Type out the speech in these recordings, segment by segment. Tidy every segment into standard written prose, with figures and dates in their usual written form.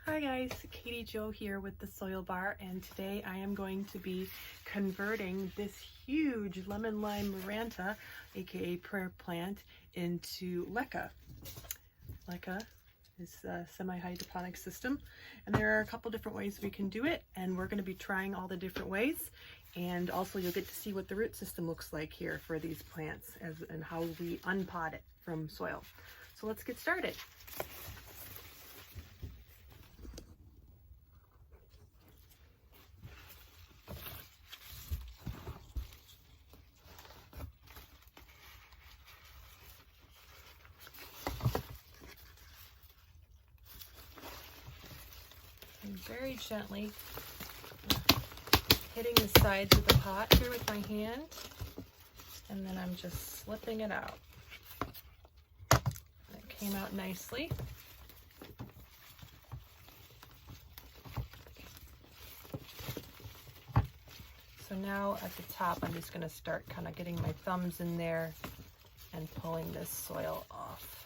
Hi guys, Katie Jo here with the Soil Bar, and today I am going to be converting this huge lemon lime maranta, aka prayer plant, into LECA. LECA is a semi-hydroponic system, and there are a couple different ways we can do it, and we're going to be trying all the different ways. And also you'll get to see what the root system looks like here for these plants and how we unpot it from soil. So let's get started. And very gently hitting the sides of the pot here with my hand, and then I'm just slipping it out. It came out nicely. So now at the top, I'm just going to start kind of getting my thumbs in there and pulling this soil off.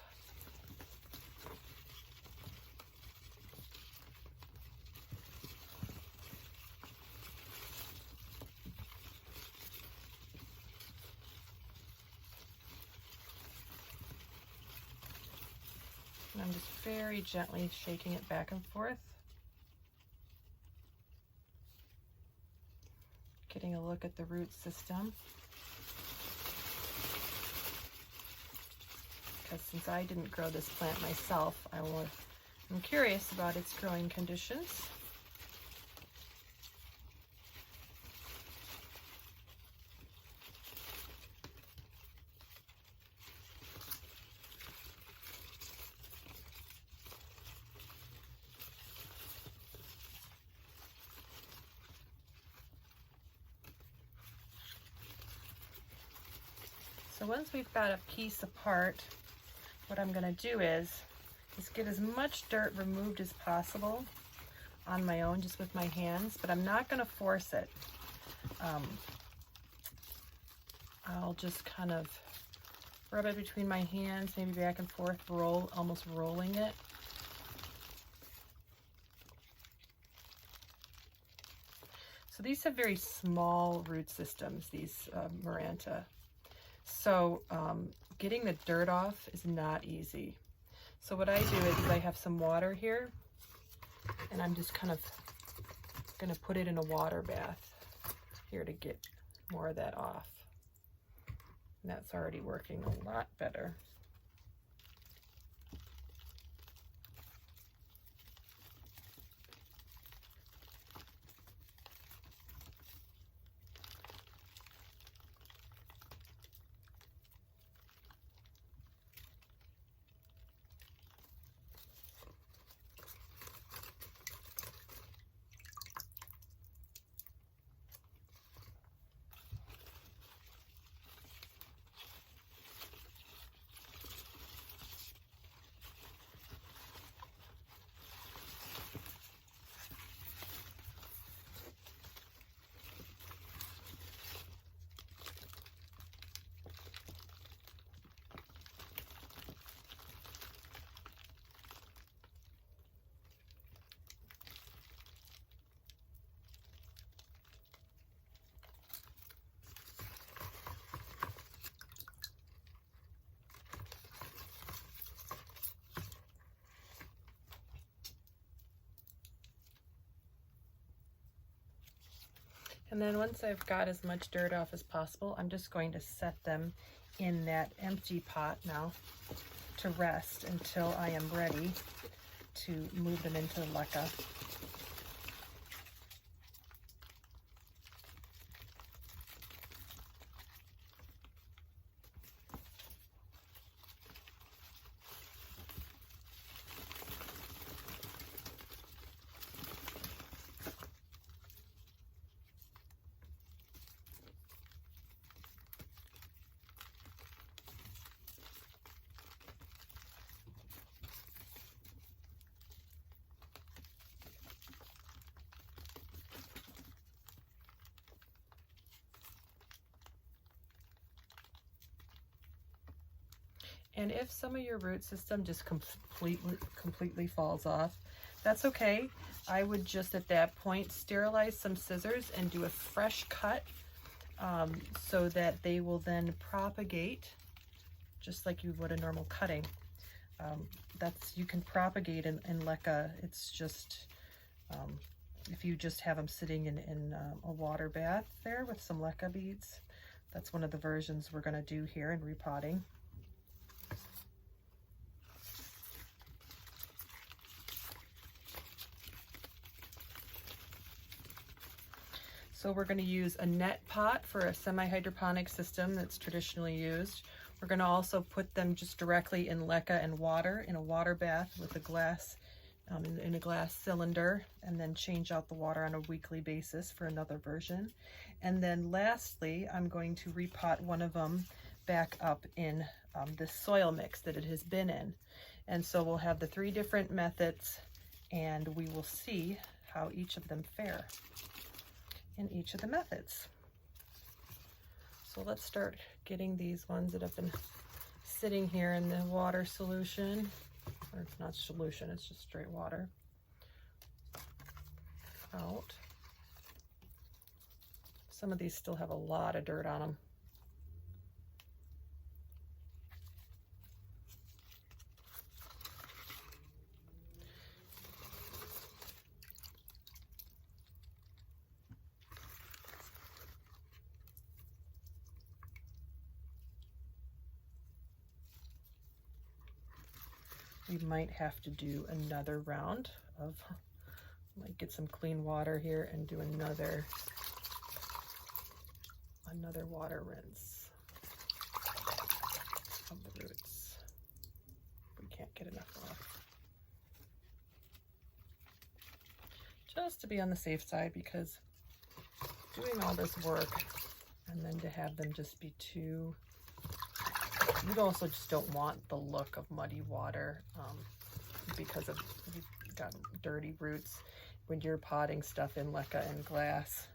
And I'm just very gently shaking it back and forth, getting a look at the root system. Because since I didn't grow this plant myself, I'm curious about its growing conditions. So once we've got a piece apart, what I'm going to do is get as much dirt removed as possible on my own, just with my hands, but I'm not going to force it. I'll just kind of rub it between my hands, maybe back and forth, almost rolling it. So these have very small root systems, these maranta. So getting the dirt off is not easy. So what I do is I have some water here, and I'm just kind of going to put it in a water bath here to get more of that off. And that's already working a lot better. And then once I've got as much dirt off as possible, I'm just going to set them in that empty pot now to rest until I am ready to move them into the LECA. And if some of your root system just completely falls off, that's okay. I would just at that point sterilize some scissors and do a fresh cut so that they will then propagate just like you would a normal cutting. You can propagate in LECA. It's just, if you just have them sitting in a water bath there with some LECA beads. That's one of the versions we're gonna do here in repotting. So we're going to use a net pot for a semi-hydroponic system that's traditionally used. We're going to also put them just directly in LECA and water in a water bath with a glass, in a glass cylinder, and then change out the water on a weekly basis for another version. And then lastly, I'm going to repot one of them back up in this soil mix that it has been in. And so we'll have the 3 different methods, and we will see how each of them fare in each of the methods. So let's start getting these ones that have been sitting here in the water solution, or it's not solution, it's just straight water, out. Some of these still have a lot of dirt on them. We might have to do another round of, might get some clean water here and do another water rinse of the roots. We can't get enough off. Just to be on the safe side, because doing all this work and then to have them just be too, you also just don't want the look of muddy water because of, you've got dirty roots when you're potting stuff in LECA and glass.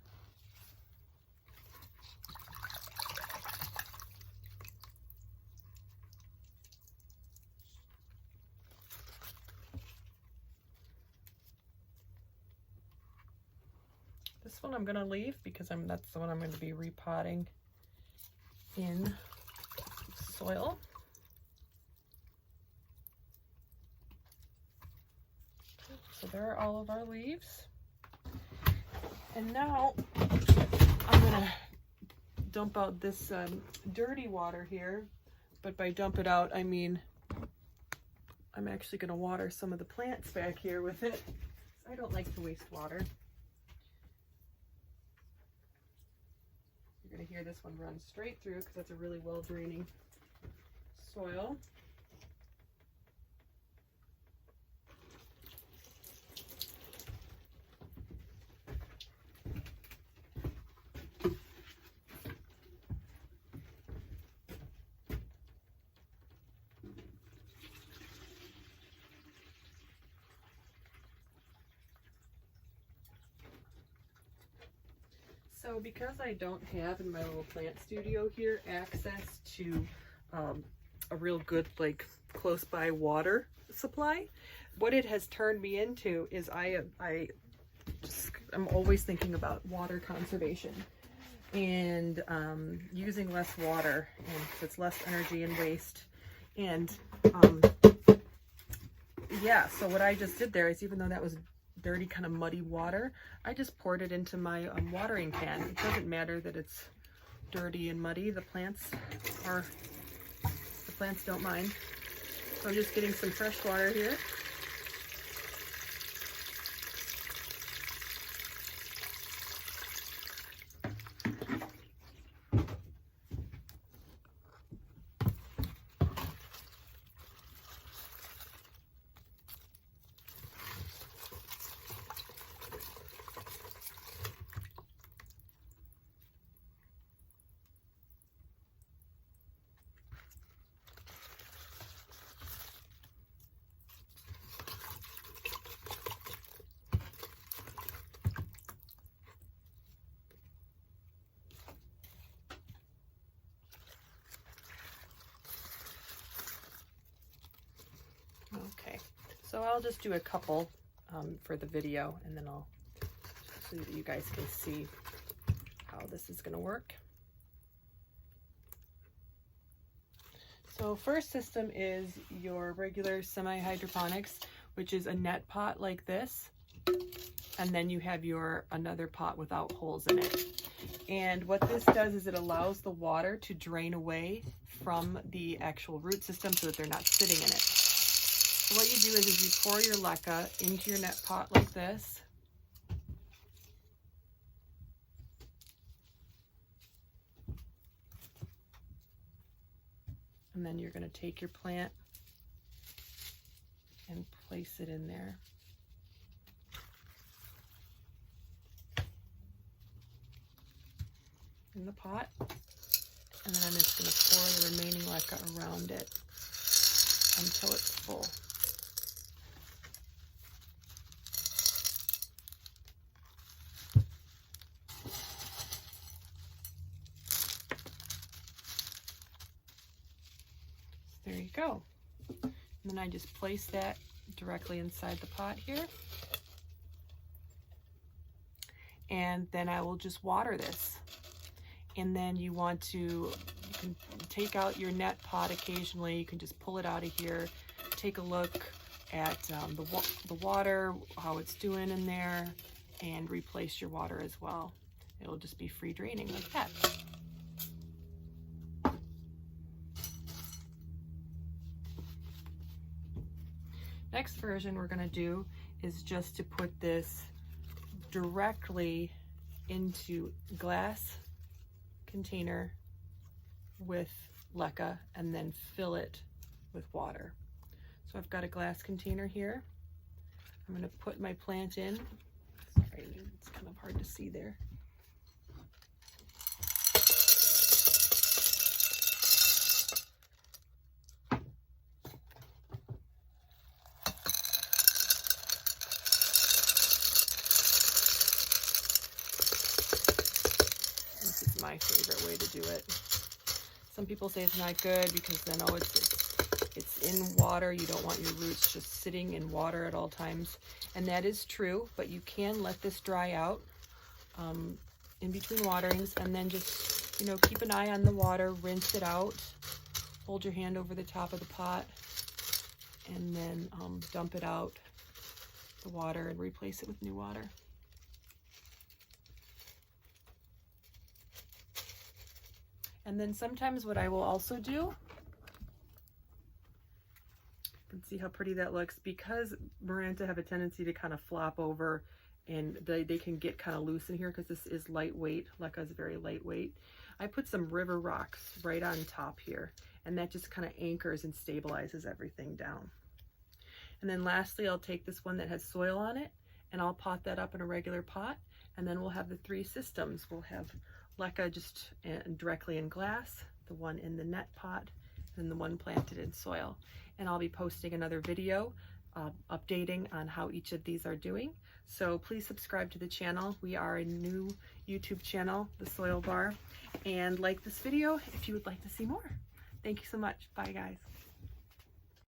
This one I'm going to leave because that's the one I'm going to be repotting in soil. So there are all of our leaves. And now I'm going to dump out this dirty water here. But by dump it out, I mean I'm actually going to water some of the plants back here with it. I don't like to waste water. You're going to hear this one run straight through because that's a really well draining soil. So because I don't have in my little plant studio here access to a real good like close by water supply, what it has turned me into is I'm always thinking about water conservation and using less water, and it's less energy and waste. And yeah, so what I just did there is, even though that was dirty kind of muddy water, I just poured it into my watering can. It doesn't matter that it's dirty and muddy. The plants don't mind. So I'm just getting some fresh water here. Okay, so I'll just do a couple for the video, and then I'll so that you guys can see how this is going to work. So first system is your regular semi-hydroponics, which is a net pot like this, and then you have your another pot without holes in it. And what this does is it allows the water to drain away from the actual root system so that they're not sitting in it. So what you do is you pour your LECA into your net pot like this. And then you're going to take your plant and place it in there. In the pot. And then I'm just going to pour the remaining LECA around it until it's full. There you go. And then I just place that directly inside the pot here. And then I will just water this. And then you can take out your net pot occasionally. You can just pull it out of here, take a look at the water, how it's doing in there, and replace your water as well. It'll just be free draining like that. Next version we're going to do is just to put this directly into glass container with LECA and then fill it with water. So I've got a glass container here. I'm going to put my plant in. Sorry, it's kind of hard to see there. My favorite way to do it. Some people say it's not good because then it's in water. You don't want your roots just sitting in water at all times, and that is true, but you can let this dry out in between waterings, and then just keep an eye on the water, rinse it out, hold your hand over the top of the pot, and then dump it out the water and replace it with new water. And then sometimes what I will also do, you can see how pretty that looks, because maranta have a tendency to kind of flop over and they can get kind of loose in here because this is lightweight. LECA is very lightweight. I put some river rocks right on top here, and that just kind of anchors and stabilizes everything down. And then lastly, I'll take this one that has soil on it and I'll pot that up in a regular pot, and then we'll have the three systems. We'll have LECA just directly in glass, the one in the net pot, and the one planted in soil. And I'll be posting another video updating on how each of these are doing. So please subscribe to the channel. We are a new YouTube channel, The Soil Bar, and like this video if you would like to see more. Thank you so much. Bye guys.